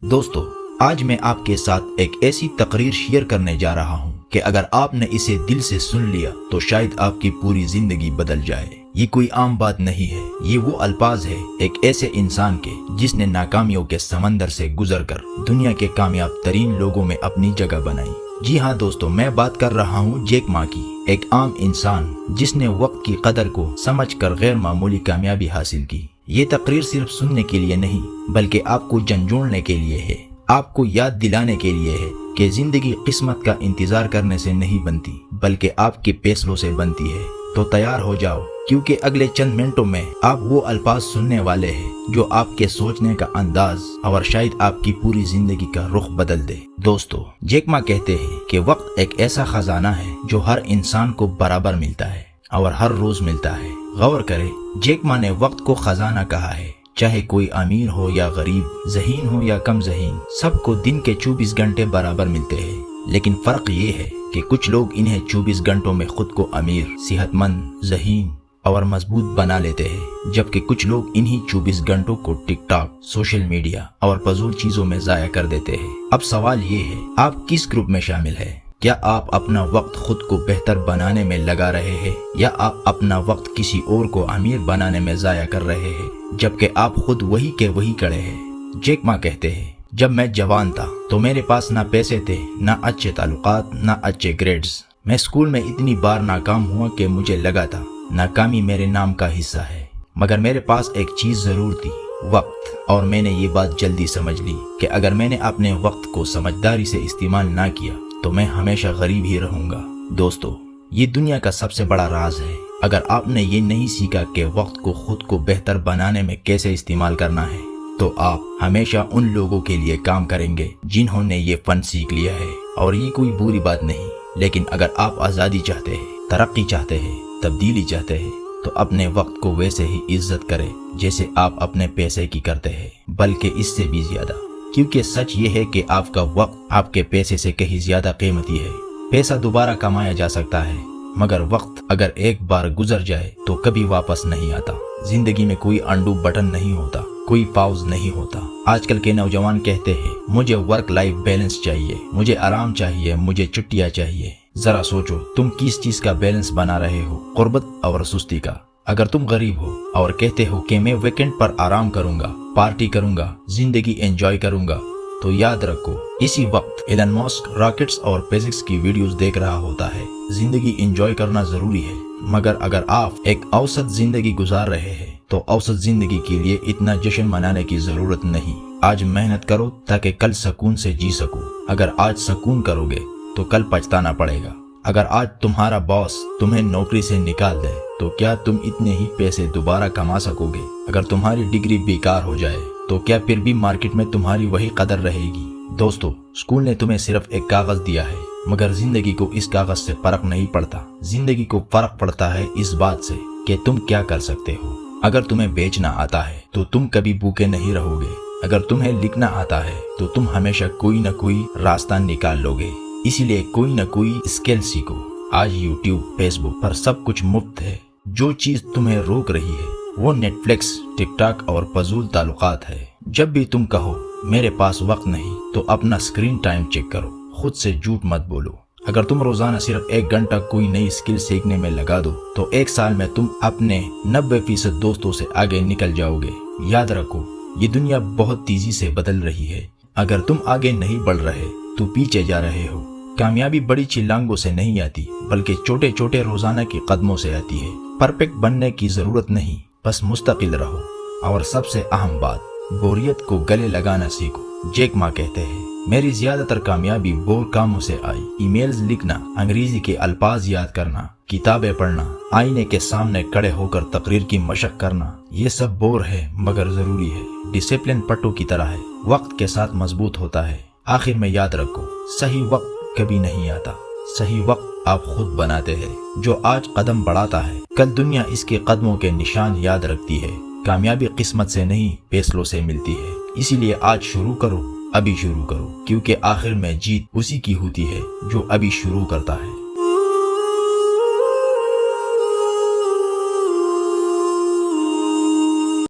دوستو، آج میں آپ کے ساتھ ایک ایسی تقریر شیئر کرنے جا رہا ہوں کہ اگر آپ نے اسے دل سے سن لیا تو شاید آپ کی پوری زندگی بدل جائے۔ یہ کوئی عام بات نہیں ہے، یہ وہ الفاظ ہے ایک ایسے انسان کے جس نے ناکامیوں کے سمندر سے گزر کر دنیا کے کامیاب ترین لوگوں میں اپنی جگہ بنائی۔ جی ہاں دوستو، میں بات کر رہا ہوں جیک ما کی، ایک عام انسان جس نے وقت کی قدر کو سمجھ کر غیر معمولی کامیابی حاصل کی۔ یہ تقریر صرف سننے کے لیے نہیں بلکہ آپ کو جھنجھوڑنے کے لیے ہے، آپ کو یاد دلانے کے لیے ہے کہ زندگی قسمت کا انتظار کرنے سے نہیں بنتی بلکہ آپ کے فیصلوں سے بنتی ہے۔ تو تیار ہو جاؤ، کیونکہ اگلے چند منٹوں میں آپ وہ الفاظ سننے والے ہیں جو آپ کے سوچنے کا انداز اور شاید آپ کی پوری زندگی کا رخ بدل دے۔ دوستو، جیک ما کہتے ہیں کہ وقت ایک ایسا خزانہ ہے جو ہر انسان کو برابر ملتا ہے اور ہر روز ملتا ہے۔ غور کرے، جیک ما نے وقت کو خزانہ کہا ہے۔ چاہے کوئی امیر ہو یا غریب، ذہین ہو یا کم ذہین، سب کو دن کے 24 گھنٹے برابر ملتے ہیں، لیکن فرق یہ ہے کہ کچھ لوگ انہیں 24 گھنٹوں میں خود کو امیر، صحت مند، ذہین اور مضبوط بنا لیتے ہیں، جبکہ کچھ لوگ انہی 24 گھنٹوں کو ٹک ٹاک، سوشل میڈیا اور فضول چیزوں میں ضائع کر دیتے ہیں۔ اب سوال یہ ہے، آپ کس گروپ میں شامل ہیں؟ کیا آپ اپنا وقت خود کو بہتر بنانے میں لگا رہے ہیں یا آپ اپنا وقت کسی اور کو امیر بنانے میں ضائع کر رہے ہیں جبکہ آپ خود وہی کے وہی کڑے ہیں؟ جیک ما کہتے ہیں، جب میں جوان تھا تو میرے پاس نہ پیسے تھے، نہ اچھے تعلقات، نہ اچھے گریڈز۔ میں اسکول میں اتنی بار ناکام ہوا کہ مجھے لگا تھا ناکامی میرے نام کا حصہ ہے، مگر میرے پاس ایک چیز ضرور تھی، وقت۔ اور میں نے یہ بات جلدی سمجھ لی کہ اگر میں نے اپنے وقت کو سمجھداری سے استعمال نہ کیا تو میں ہمیشہ غریب ہی رہوں گا۔ دوستو، یہ دنیا کا سب سے بڑا راز ہے۔ اگر آپ نے یہ نہیں سیکھا کہ وقت کو خود کو بہتر بنانے میں کیسے استعمال کرنا ہے تو آپ ہمیشہ ان لوگوں کے لیے کام کریں گے جنہوں نے یہ فن سیکھ لیا ہے۔ اور یہ کوئی بری بات نہیں، لیکن اگر آپ آزادی چاہتے ہیں، ترقی چاہتے ہیں، تبدیلی چاہتے ہیں تو اپنے وقت کو ویسے ہی عزت کریں جیسے آپ اپنے پیسے کی کرتے ہیں، بلکہ اس سے بھی زیادہ، کیونکہ سچ یہ ہے کہ آپ کا وقت آپ کے پیسے سے کہیں زیادہ قیمتی ہے۔ پیسہ دوبارہ کمایا جا سکتا ہے، مگر وقت اگر ایک بار گزر جائے تو کبھی واپس نہیں آتا۔ زندگی میں کوئی انڈو بٹن نہیں ہوتا، کوئی پاؤز نہیں ہوتا۔ آج کل کے نوجوان کہتے ہیں مجھے ورک لائف بیلنس چاہیے، مجھے آرام چاہیے، مجھے چھٹیاں چاہیے۔ ذرا سوچو، تم کس چیز کا بیلنس بنا رہے ہو، غربت اور سستی کا؟ اگر تم غریب ہو اور کہتے ہو کہ میں ویکنڈ پر آرام کروں گا، پارٹی کروں گا، زندگی انجوائے کروں گا، تو یاد رکھو اسی وقت ایلن ماسک راکٹس اور فزکس کی ویڈیوز دیکھ رہا ہوتا ہے۔ زندگی انجوائے کرنا ضروری ہے، مگر اگر آپ ایک اوسط زندگی گزار رہے ہیں تو اوسط زندگی کے لیے اتنا جشن منانے کی ضرورت نہیں۔ آج محنت کرو تاکہ کل سکون سے جی سکو۔ اگر آج سکون کرو گے تو کل پچھتانا پڑے گا۔ اگر آج تمہارا باس تمہیں نوکری سے نکال دے تو کیا تم اتنے ہی پیسے دوبارہ کما سکو گے؟ اگر تمہاری ڈگری بیکار ہو جائے تو کیا پھر بھی مارکیٹ میں تمہاری وہی قدر رہے گی؟ دوستو، اسکول نے تمہیں صرف ایک کاغذ دیا ہے، مگر زندگی کو اس کاغذ سے فرق نہیں پڑتا۔ زندگی کو فرق پڑتا ہے اس بات سے کہ تم کیا کر سکتے ہو۔ اگر تمہیں بیچنا آتا ہے تو تم کبھی بھوکے نہیں رہو گے۔ اگر تمہیں لکھنا آتا ہے تو تم ہمیشہ کوئی نہ کوئی راستہ نکال لو گے۔ اسی لیے کوئی نہ کوئی اسکل سیکھو۔ آج یوٹیوب، فیس بک پر سب کچھ مفت ہے۔ جو چیز تمہیں روک رہی ہے وہ نیٹ فلکس، ٹک ٹاک اور فضول تعلقات ہے۔ جب بھی تم کہو میرے پاس وقت نہیں تو اپنا اسکرین ٹائم چیک کرو، خود سے جھوٹ مت بولو۔ اگر تم روزانہ صرف 1 گھنٹہ کوئی نئی اسکل سیکھنے میں لگا دو تو 1 سال میں تم اپنے 90% دوستوں سے آگے نکل جاؤ گے۔ یاد رکھو، یہ دنیا بہت تیزی سے بدل رہی ہے۔ اگر تم آگے نہیں بڑھ رہے تو پیچھے جا رہے ہو۔ کامیابی بڑی چھلانگوں سے نہیں آتی بلکہ چھوٹے چھوٹے روزانہ کے قدموں سے آتی ہے۔ پرفیکٹ بننے کی ضرورت نہیں، بس مستقل رہو۔ اور سب سے اہم بات، بوریت کو گلے لگانا سیکھو۔ جیک ما کہتے ہیں، میری زیادہ تر کامیابی بور کاموں سے آئی۔ ای میلز لکھنا، انگریزی کے الفاظ یاد کرنا، کتابیں پڑھنا، آئینے کے سامنے کھڑے ہو کر تقریر کی مشق کرنا، یہ سب بور ہے مگر ضروری ہے۔ ڈسپلن پٹو کی طرح ہے، وقت کے ساتھ مضبوط ہوتا ہے۔ آخر میں یاد رکھو، صحیح وقت کبھی نہیں آتا، صحیح وقت آپ خود بناتے ہیں۔ جو آج قدم بڑھاتا ہے کل دنیا اس کے قدموں کے نشان یاد رکھتی ہے۔ کامیابی قسمت سے نہیں، فیصلوں سے ملتی ہے۔ اسی لیے آج شروع کرو، ابھی شروع کرو، کیونکہ آخر میں جیت اسی کی ہوتی ہے جو ابھی شروع کرتا ہے۔